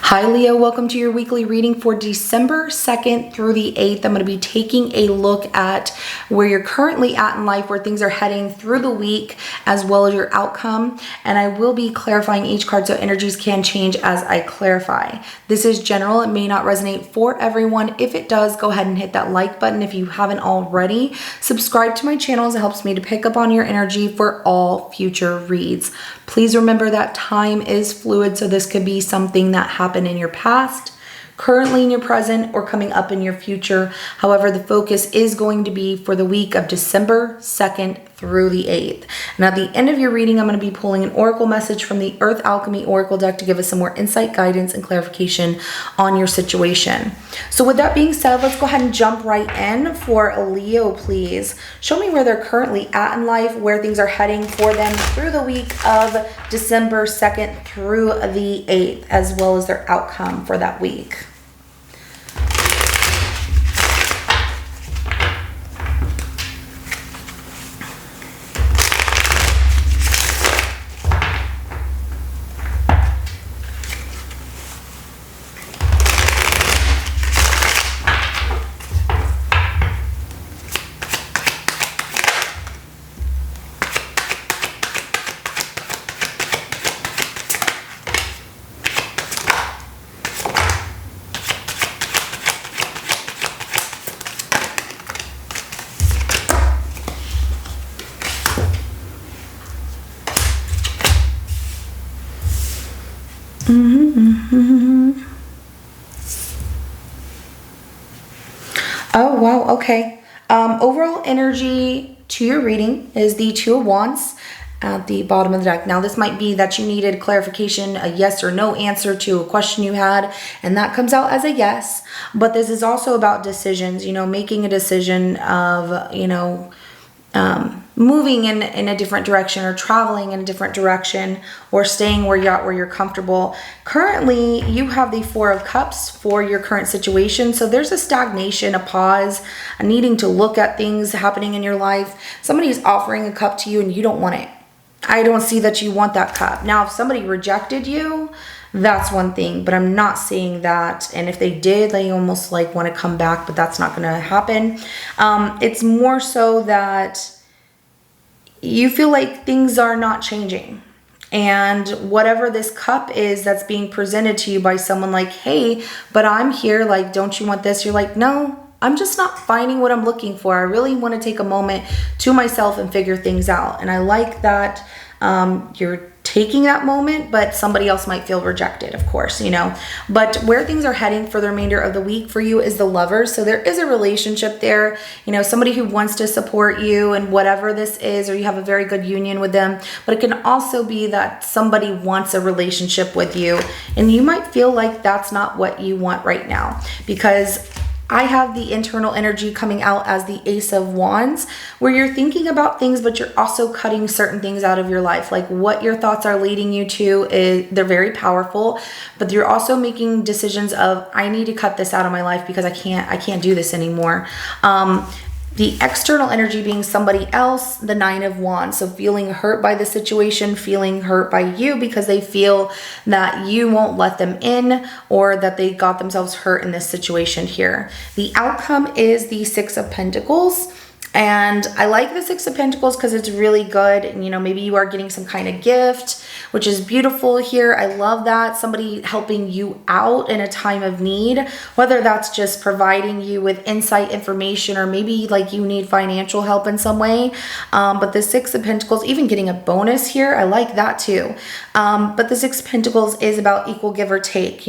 Hi Leo, welcome to your weekly reading for December 2nd through the 8th. I'm going to be taking a look at where you're currently at in life, where things are heading through the week, as well as your outcome. And I will be clarifying each card so energies can change as I clarify. This is general. It may not resonate for everyone. If it does, go ahead and hit that like button. If you haven't already, subscribe to my channel as it helps me to pick up on your energy for all future reads. Please remember that time is fluid, so this could be something that happened in your past, currently in your present, or coming up in your future. However, the focus is going to be for the week of December 2nd through the 8th. And at the end of your reading, I'm going to be pulling an oracle message from the Earth Alchemy Oracle deck to give us some more insight, guidance, and clarification on your situation. So with that being said, let's go ahead and jump right in. For a Leo, please show me where they're currently at in life, where things are heading for them through the week of December 2nd through the 8th, as well as their outcome for that week. Oh, wow. Okay. Overall energy to your reading is the Two of Wands at the bottom of the deck. Now, this might be that you needed clarification, a yes or no answer to a question you had, and that comes out as a yes. But this is also about decisions, making a decision of, moving in a different direction, or traveling in a different direction, or staying where you're at, where you're comfortable. Currently, you have the Four of Cups for your current situation. So there's a stagnation, a pause, a needing to look at things happening in your life. Somebody's offering a cup to you and you don't want it. I don't see that you want that cup. Now, if somebody rejected you, that's one thing, but I'm not seeing that. And if they did, they almost want to come back, but that's not going to happen. It's more so that you feel like things are not changing. And whatever this cup is that's being presented to you by someone like, hey, but I'm here, don't you want this? You're like, no, I'm just not finding what I'm looking for. I really want to take a moment to myself and figure things out. And I like that you're taking that moment, but somebody else might feel rejected, of course, But where things are heading for the remainder of the week for you is the Lovers. So there is a relationship there, somebody who wants to support you and whatever this is, or you have a very good union with them. But it can also be that somebody wants a relationship with you, and you might feel like that's not what you want right now, because I have the internal energy coming out as the Ace of Wands, where you're thinking about things, but you're also cutting certain things out of your life. Like what your thoughts are leading you to is they're very powerful, but you're also making decisions of, I need to cut this out of my life because I can't do this anymore. The external energy being somebody else, the Nine of Wands. So feeling hurt by the situation, feeling hurt by you because they feel that you won't let them in, or that they got themselves hurt in this situation here. The outcome is the Six of Pentacles. And I like the Six of Pentacles because it's really good. And, maybe you are getting some kind of gift, which is beautiful here. I love that. Somebody helping you out in a time of need, whether that's just providing you with insight, information, or maybe you need financial help in some way. But the Six of Pentacles, even getting a bonus here, I like that too. But the Six of Pentacles is about equal give or take,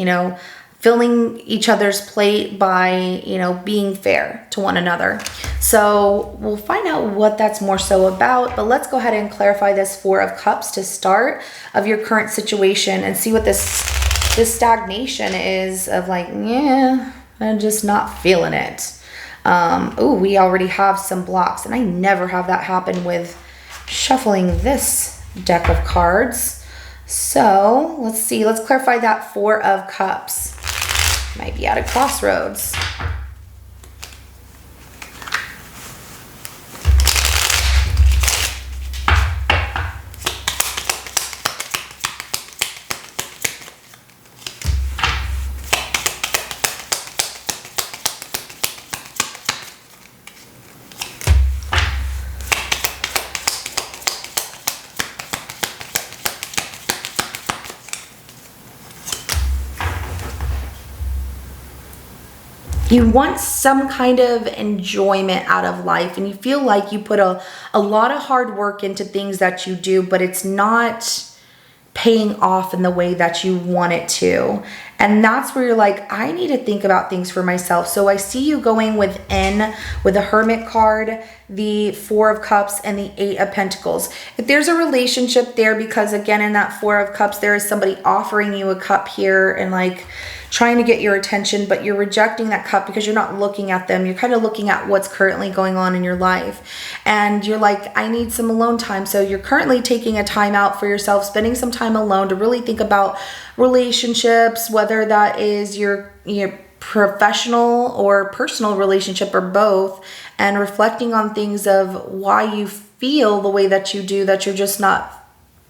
filling each other's plate by, being fair to one another. So we'll find out what that's more so about, but let's go ahead and clarify this Four of Cups to start of your current situation and see what this stagnation is of yeah, I'm just not feeling it. We already have some blocks, and I never have that happen with shuffling this deck of cards. So let's see, let's clarify that Four of Cups. Might be at a crossroads. You want some kind of enjoyment out of life, and you feel like you put a lot of hard work into things that you do, but it's not paying off in the way that you want it to. And that's where you're like, I need to think about things for myself. So I see you going within with the Hermit card, the Four of Cups, and the Eight of Pentacles. If there's a relationship there, because again, in that Four of Cups, there is somebody offering you a cup here and like trying to get your attention, but you're rejecting that cup because you're not looking at them. You're kind of looking at what's currently going on in your life. And you're like, I need some alone time. So you're currently taking a time out for yourself, spending some time alone to really think about relationships, whether that is your professional or personal relationship or both, and reflecting on things of why you feel the way that you do, that you're just not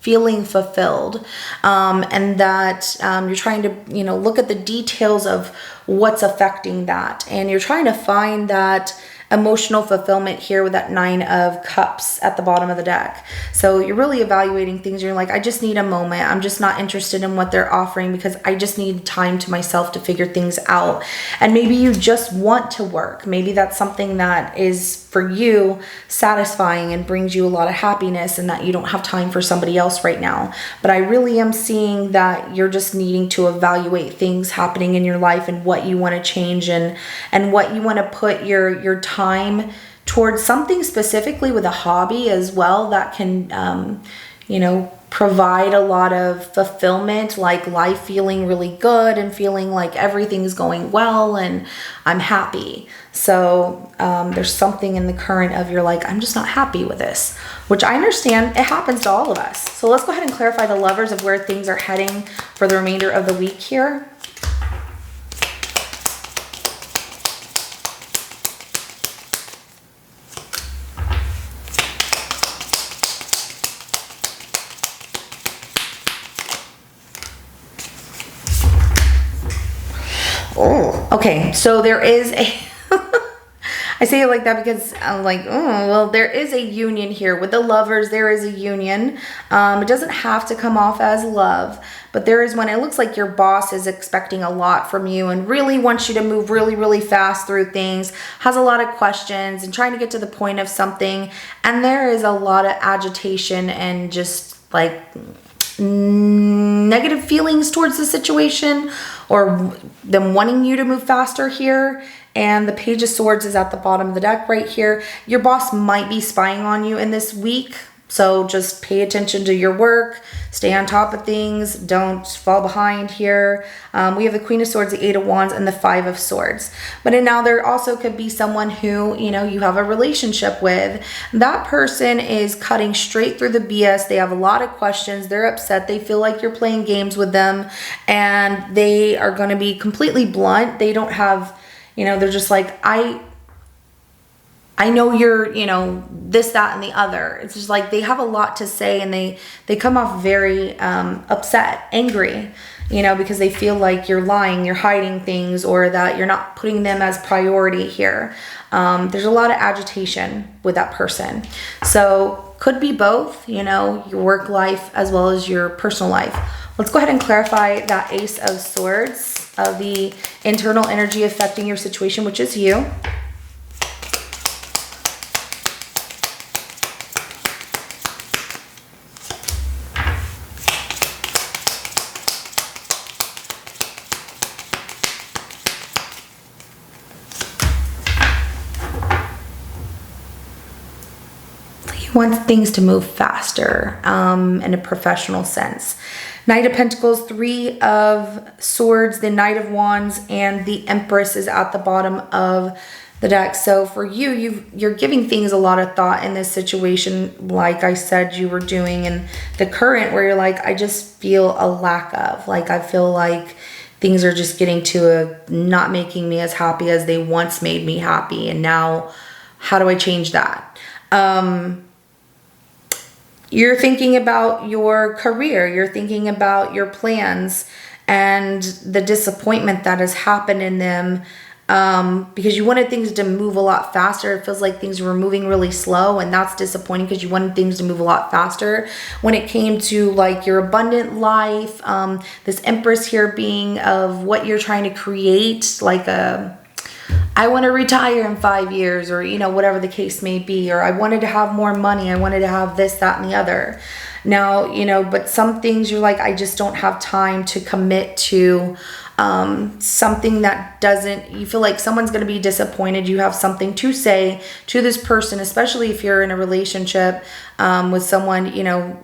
feeling fulfilled, and that you're trying to look at the details of what's affecting that, and you're trying to find that emotional fulfillment here with that Nine of Cups at the bottom of the deck. So you're really evaluating things. You're like, I just need a moment. I'm just not interested in what they're offering because I just need time to myself to figure things out. And maybe you just want to work. Maybe that's something that is for you satisfying and brings you a lot of happiness, and that you don't have time for somebody else right now. But I really am seeing that you're just needing to evaluate things happening in your life and what you want to change, and what you want to put your time towards, something specifically with a hobby as well that can provide a lot of fulfillment, like life feeling really good and feeling like everything's going well and I'm happy. So there's something in the current of you're like, I'm just not happy with this, which I understand. It happens to all of us. So let's go ahead and clarify the Lovers of where things are heading for the remainder of the week here. Oh, okay. So there is a, I say it like that because I'm like, oh, well, there is a union here. With the Lovers, there is a union. It doesn't have to come off as love, but there is one. It looks like your boss is expecting a lot from you and really wants you to move really, really fast through things, has a lot of questions and trying to get to the point of something. And there is a lot of agitation and just like negative feelings towards the situation, or them wanting you to move faster here. And the Page of Swords is at the bottom of the deck right here. Your boss might be spying on you in this week, so just pay attention to your work, stay on top of things, don't fall behind here. We have the Queen of Swords, the Eight of Wands, and the Five of Swords. But now there also could be someone who, you have a relationship with. That person is cutting straight through the BS. They have a lot of questions. They're upset. They feel like you're playing games with them, and they are going to be completely blunt. They don't have, they're just like, I know you're, this, that, and the other. It's just like they have a lot to say, and they come off very upset, angry, because they feel like you're lying, you're hiding things, or that you're not putting them as priority here. There's a lot of agitation with that person. So could be both, your work life as well as your personal life. Let's go ahead and clarify that Ace of Swords of the internal energy affecting your situation, which is you. Wants things to move faster in a professional sense. Knight of Pentacles, Three of Swords, the Knight of Wands, and the Empress is at the bottom of the deck. So for you, you're giving things a lot of thought in this situation, like I said you were doing in the current, where you're like, I just feel a lack of, like, I feel like things are just getting to not making me as happy as they once made me happy. And now how do I change that? You're thinking about your career, you're thinking about your plans and the disappointment that has happened in them, because you wanted things to move a lot faster. It feels like things were moving really slow, and that's disappointing because you wanted things to move a lot faster. When it came to like your abundant life, this Empress here being of what you're trying to create, like a I want to retire in 5 years, or, you know, whatever the case may be, or I wanted to have more money. I wanted to have this, that, and the other. Now, you know, but some things you're like, I just don't have time to commit to something that doesn't, you feel like someone's going to be disappointed. You have something to say to this person, especially if you're in a relationship with someone, you know,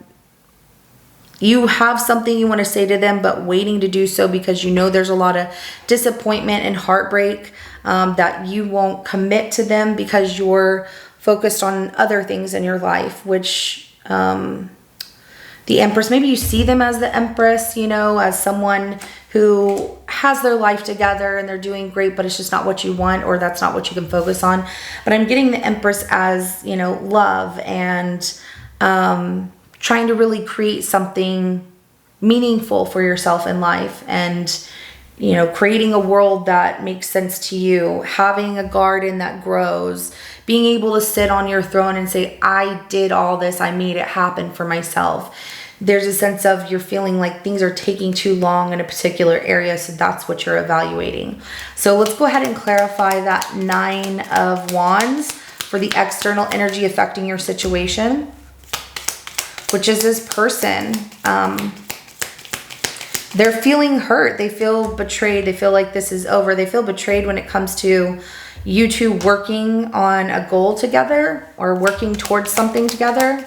you have something you want to say to them, but waiting to do so because you know there's a lot of disappointment and heartbreak, that you won't commit to them because you're focused on other things in your life, which the Empress, maybe you see them as the Empress, you know, as someone who has their life together and they're doing great, but it's just not what you want, or that's not what you can focus on. But I'm getting the Empress as, you know, love and trying to really create something meaningful for yourself in life, and, you know, creating a world that makes sense to you, having a garden that grows, being able to sit on your throne and say, I did all this, I made it happen for myself. There's a sense of you're feeling like things are taking too long in a particular area, so that's what you're evaluating. So let's go ahead and clarify that 9 of Wands for the external energy affecting your situation, which is this person. They're feeling hurt. They feel betrayed. They feel like this is over. They feel betrayed when it comes to you two working on a goal together or working towards something together.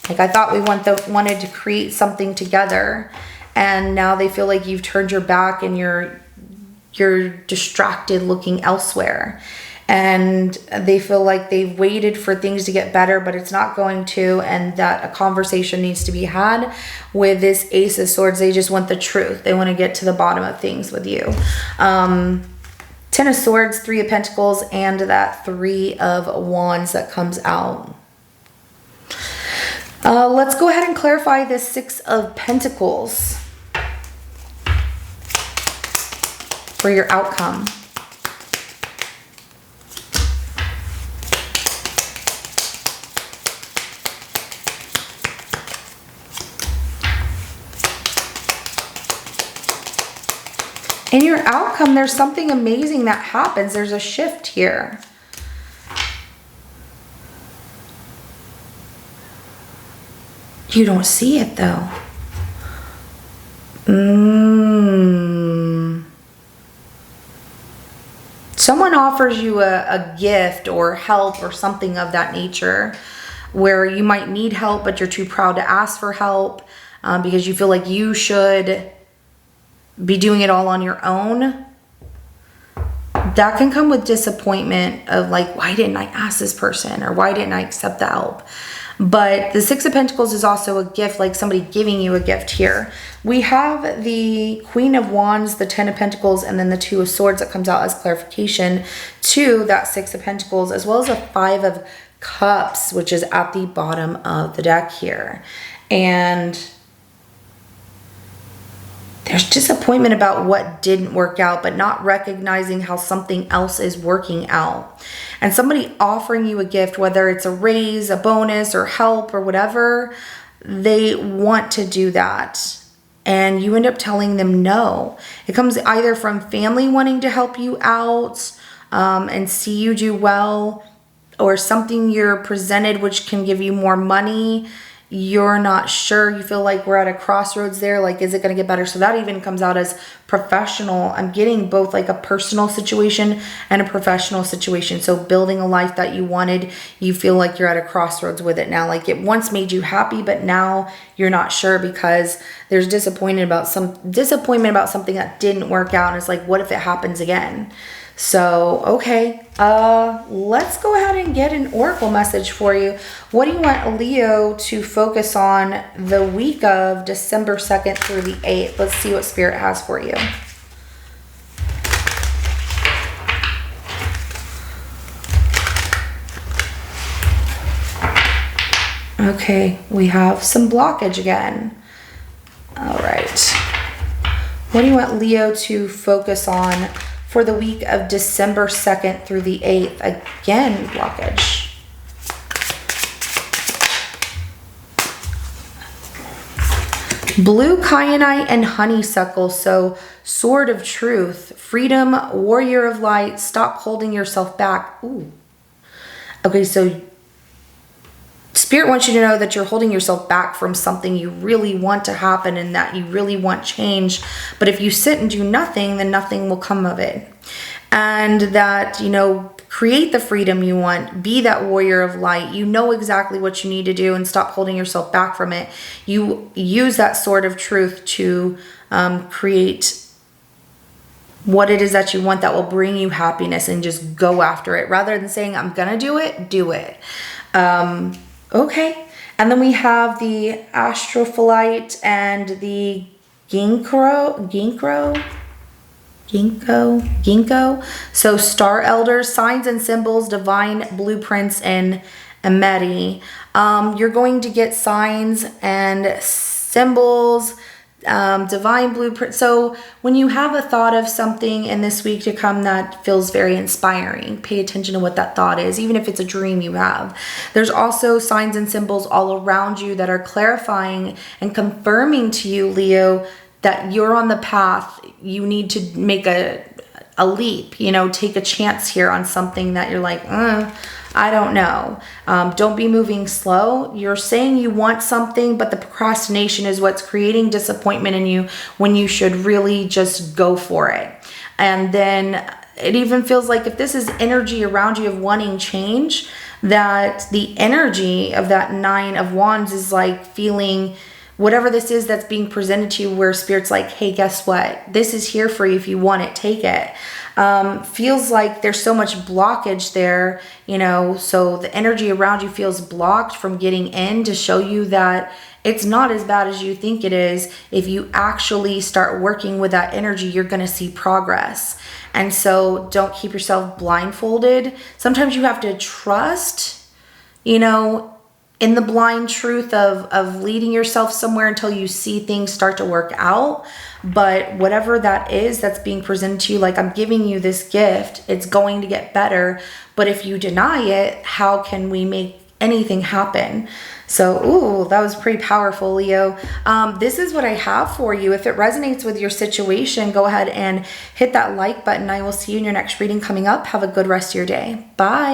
Like, I thought we wanted to create something together, and now they feel like you've turned your back and you're distracted looking elsewhere. And they feel like they've waited for things to get better, but it's not going to, and that a conversation needs to be had. With this Ace of Swords, they just want the truth. They want to get to the bottom of things with you. 10 of Swords, 3 of Pentacles, and that 3 of Wands that comes out. Let's go ahead and clarify this 6 of Pentacles for your outcome. In your outcome, there's something amazing that happens. There's a shift here. You don't see it though. Someone offers you a gift or help or something of that nature, where you might need help, but you're too proud to ask for help because you feel like you should be doing it all on your own. That can come with disappointment of like, why didn't I ask this person, or why didn't I accept the help? But the 6 of Pentacles is also a gift, like somebody giving you a gift here. We have the Queen of Wands, the 10 of Pentacles, and then the 2 of Swords that comes out as clarification to that 6 of Pentacles, as well as a 5 of Cups, which is at the bottom of the deck here. And there's disappointment about what didn't work out, but not recognizing how something else is working out. And somebody offering you a gift, whether it's a raise, a bonus, or help, or whatever, they want to do that. And you end up telling them no. It comes either from family wanting to help you out and see you do well, or something you're presented which can give you more money. You're not sure. You feel like we're at a crossroads there. Like, is it going to get better? So that even comes out as professional. I'm getting both like a personal situation and a professional situation. So building a life that you wanted, you feel like you're at a crossroads with it now. Like, it once made you happy, but now you're not sure because there's disappointment about something that didn't work out. And it's like, what if it happens again? So, okay, let's go ahead and get an oracle message for you. What do you want Leo to focus on the week of December 2nd through the 8th? Let's see what Spirit has for you. Okay, we have some blockage again. All right. What do you want Leo to focus on for the week of December 2nd through the 8th? Again, blockage. Blue kyanite and honeysuckle. So sword of truth, freedom, warrior of light, stop holding yourself back. Ooh. Okay, so Spirit wants you to know that you're holding yourself back from something you really want to happen and that you really want change. But if you sit and do nothing, then nothing will come of it. And that, you know, create the freedom you want. Be that warrior of light. You know exactly what you need to do and stop holding yourself back from it. You use that sword of truth to create what it is that you want that will bring you happiness, and just go after it. Rather than saying, I'm going to do it, do it. Okay. And then we have the astrophyllite and the ginkgo. So star elders, signs and symbols, divine blueprints, and Ameti. You're going to get signs and symbols, divine blueprint. So when you have a thought of something in this week to come that feels very inspiring, pay attention to what that thought is, even if it's a dream you have. There's also signs and symbols all around you that are clarifying and confirming to you, Leo, that you're on the path. You need to make a leap, you know, take a chance here on something that you're like, I don't know. Don't be moving slow. You're saying you want something, but the procrastination is what's creating disappointment in you when you should really just go for it. And then it even feels like if this is energy around you of wanting change, that the energy of that 9 of Wands is like feeling whatever this is that's being presented to you, where Spirit's like, hey, guess what? This is here for you. If you want it, take it. Feels like there's so much blockage there, you know, so the energy around you feels blocked from getting in, to show you that it's not as bad as you think it is. If you actually start working with that energy, you're going to see progress. And so don't keep yourself blindfolded. Sometimes you have to trust, you know, in the blind truth of leading yourself somewhere until you see things start to work out. But whatever that is that's being presented to you, like, I'm giving you this gift, it's going to get better. But if you deny it, how can we make anything happen? So, ooh, that was pretty powerful, Leo. This is what I have for you. If it resonates with your situation, go ahead and hit that like button. I will see you in your next reading coming up. Have a good rest of your day. Bye.